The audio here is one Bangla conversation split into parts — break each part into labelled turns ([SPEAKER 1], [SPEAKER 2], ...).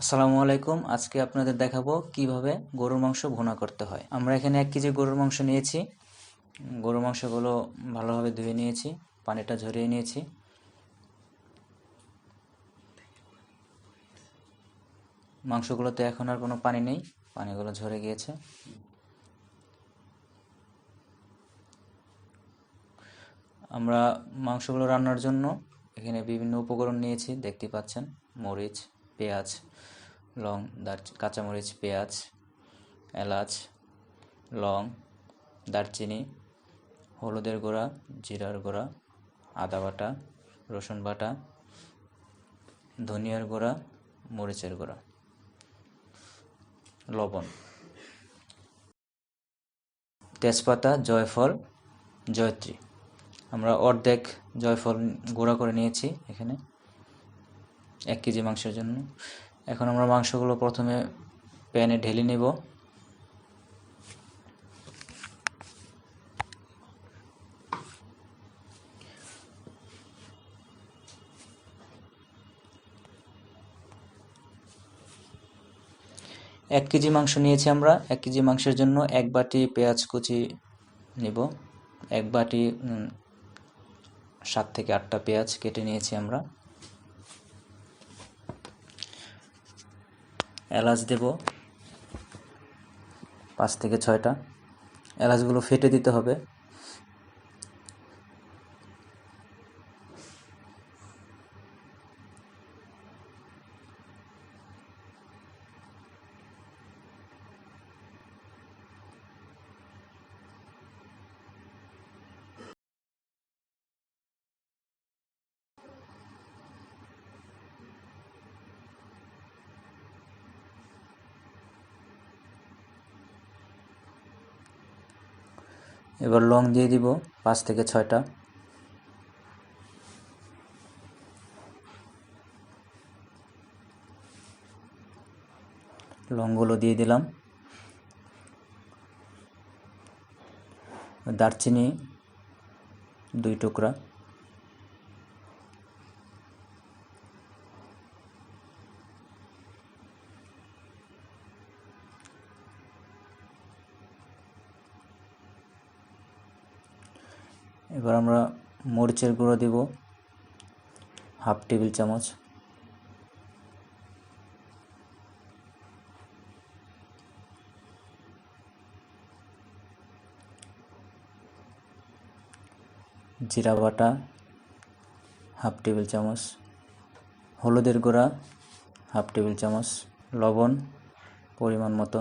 [SPEAKER 1] আসসালামু আলাইকুম। আজকে আপনাদের দেখাবো কিভাবে গরুর মাংস ভুনা করতে হয়। আমরা এখানে 1 কেজি গরুর মাংস নিয়েছি। গরুর মাংসগুলো ভালোভাবে ধুয়ে নিয়েছি, পানিটা ঝরিয়ে নিয়েছি। মাংসগুলোতে এখন আর কোনো পানি নেই, পানিগুলো ঝরে গিয়েছে। আমরা মাংসগুলো রান্নার জন্য এখানে বিভিন্ন উপকরণ নিয়েছি, দেখতে পাচ্ছেন। মরিচ, পেঁয়াজ, লং, কাঁচামরিচ, পেঁয়াজ, এলাচ, লং, দারচিনি, হলুদের গুঁড়া, জিরার গুঁড়া, আদা বাটা, রসুন বাটা, ধনিয়ার গুঁড়া, মরিচের গুঁড়া, লবণ, তেজপাতা, জয়ফল, জয়ত্রী। আমরা অর্ধেক জয়ফল গুঁড়া করে নিয়েছি এখানে 1 কেজি মাংসের জন্য। এখন আমরা মাংসগুলো প্রথমে প্যানে ঢেলে নেব। 1 কেজি মাংস নিয়েছি আমরা। 1 কেজি মাংসের জন্য 1 বাটি পেঁয়াজ কুচি নেব। 1 বাটি 7 থেকে 8টা পেঁয়াজ কেটে নিয়েছি আমরা। এলাচ দেব 5 থেকে 6টা। এলাচগুলো ফেটে দিতে হবে। এবার লং দিয়ে দিব 5 থেকে 6টা। লংগুলো দিয়ে দিলাম। দারচিনি 2 টুকরা, এবার আমরা মরিচের গুঁড়ো দেব 1/2 টেবিল চামচ, জিরা বাটা 1/2 টেবিল চামচ, হলুদের গুঁড়া 1/2 টেবিল চামচ, লবণ পরিমাণ মতো,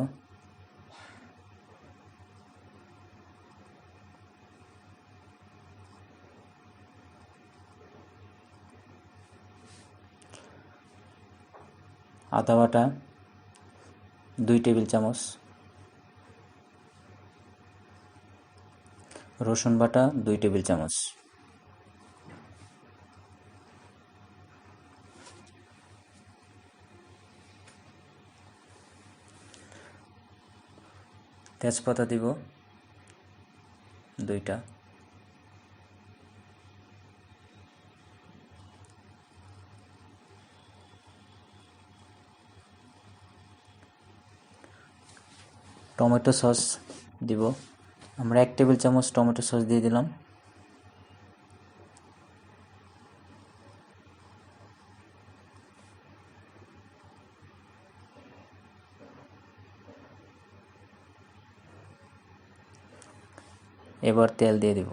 [SPEAKER 1] আদা বাটা 2 টেবিল চামচ, রসুন বাটা 2 টেবিল চামচ, তেজপাতা দিব 2টা, টমেটো সস দিব। আমরা 1 টেবিল চামচ টমেটো সস দিয়ে দিলাম। এবার তেল দিয়ে দিব।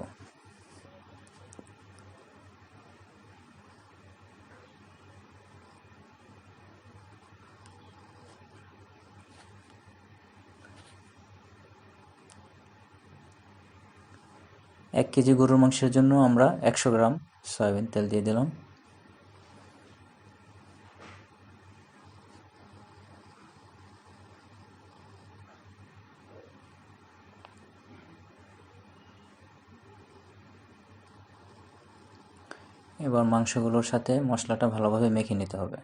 [SPEAKER 1] এক কেজি গরুর মাংসের জন্য আমরা 100 গ্রাম সয়াবিন তেল দিয়ে দিলাম। এবার মাংসগুলোর সাথে মশলাটা ভালোভাবে মেখে নিতে হবে।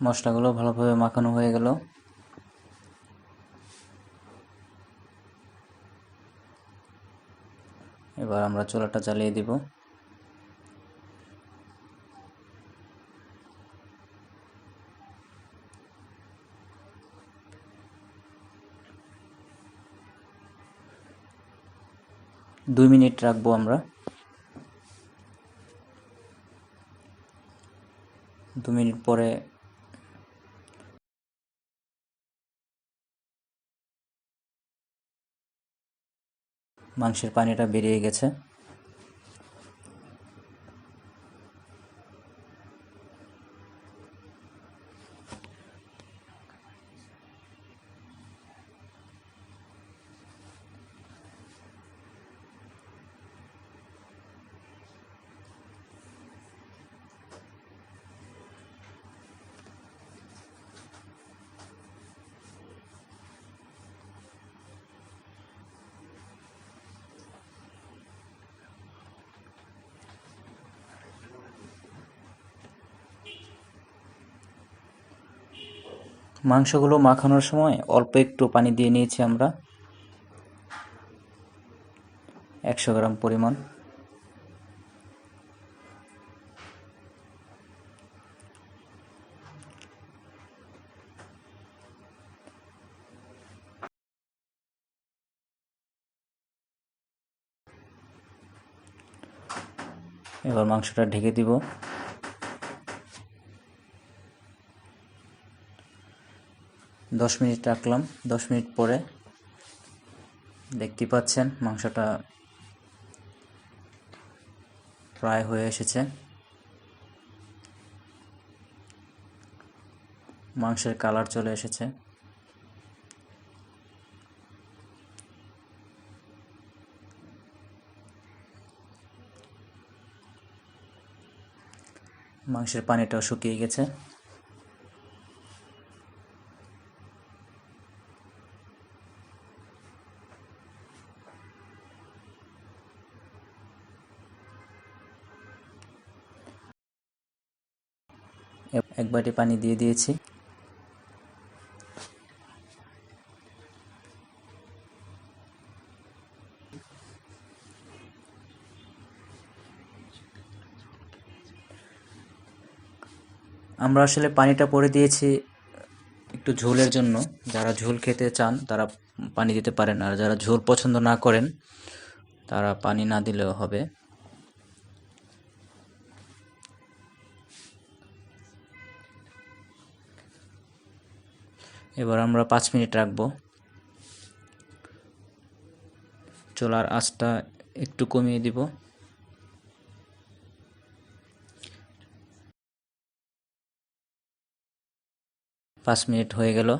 [SPEAKER 1] মশলাগুলো ভালোভাবে মাখানো হয়ে গেল। এবার আমরা চুলাটা জ্বালিয়ে দিব। দুই মিনিট রাখবো আমরা। 2 মিনিট পরে মাংসের পানিটা বেরিয়ে গেছে। মাংসগুলো মাখানোর সময় অল্প একটু পানি দিয়ে নিয়েছি আমরা, 100 গ্রাম পরিমাণ। এবার মাংসটা ঢেকে দিব। 10 মিনিট রাখলাম। 10 মিনিট পরে দেখতে পাচ্ছেন মাংসটা প্রায় হয়ে এসেছে। মাংসের কালার চলে এসেছে। মাংসের পানিটাও শুকিয়ে গেছে। এক বাটি পানি দিয়ে দিয়েছি। আমরা আসলে পানিটা পরে দিয়েছি একটু ঝোলের জন্য। যারা ঝোল খেতে চান তারা পানি দিতে পারেন, আর যারা ঝোল পছন্দ না করেন তারা পানি না দিলেও হবে। এবার আমরা 5 মিনিট রাখবো। চুলার আঁচটা একটু কমিয়ে দিব। 5 মিনিট হয়ে গেল।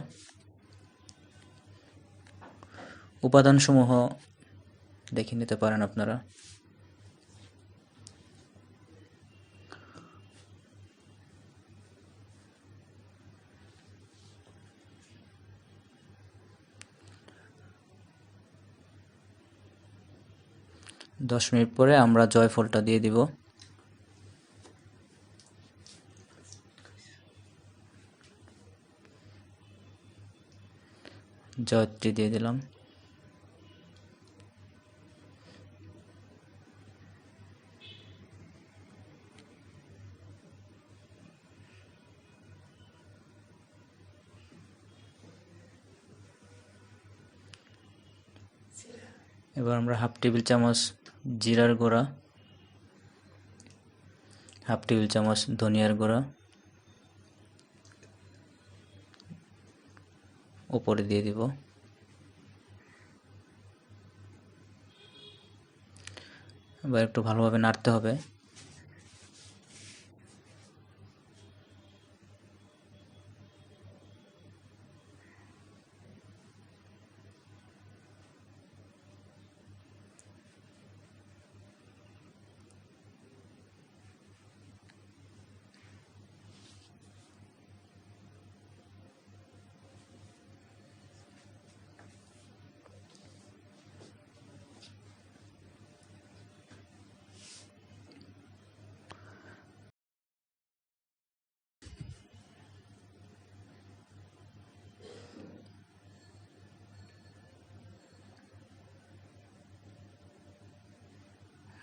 [SPEAKER 1] উপাদানসমূহ দেখে নিতে পারেন আপনারা। দশ মিনিট পরে আমরা জয়ফলটা দিয়ে দিব। জয়ত্রী দিয়ে দিলাম। এবার আমরা হাফ টেবিল চামচ জিরার গুঁড়া, হাফ টেবিল চামচ ধনিয়ার গুঁড়া উপরে দিয়ে দিব। এবার একটু ভালোভাবে নাড়তে হবে।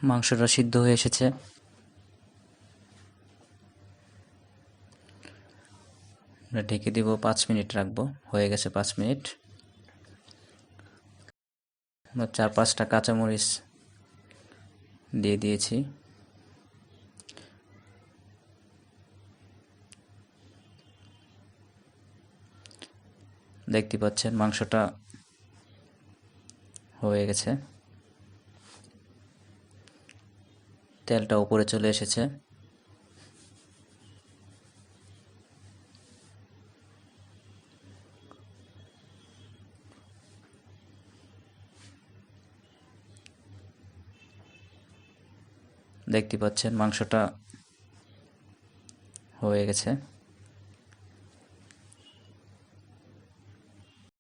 [SPEAKER 1] মাংসটা সিদ্ধ হয়ে এসেছে। ঢেকে দিব, 5 মিনিট রাখবো। হয়ে গেছে 5 মিনিট। আমরা 4-5টা কাঁচামরিচ দিয়ে দিয়েছি। দেখতে পাচ্ছেন মাংসটা হয়ে গেছে, তেলটা উপরে চলে এসেছে। দেখতে পাচ্ছেন মাংসটা হয়ে গেছে।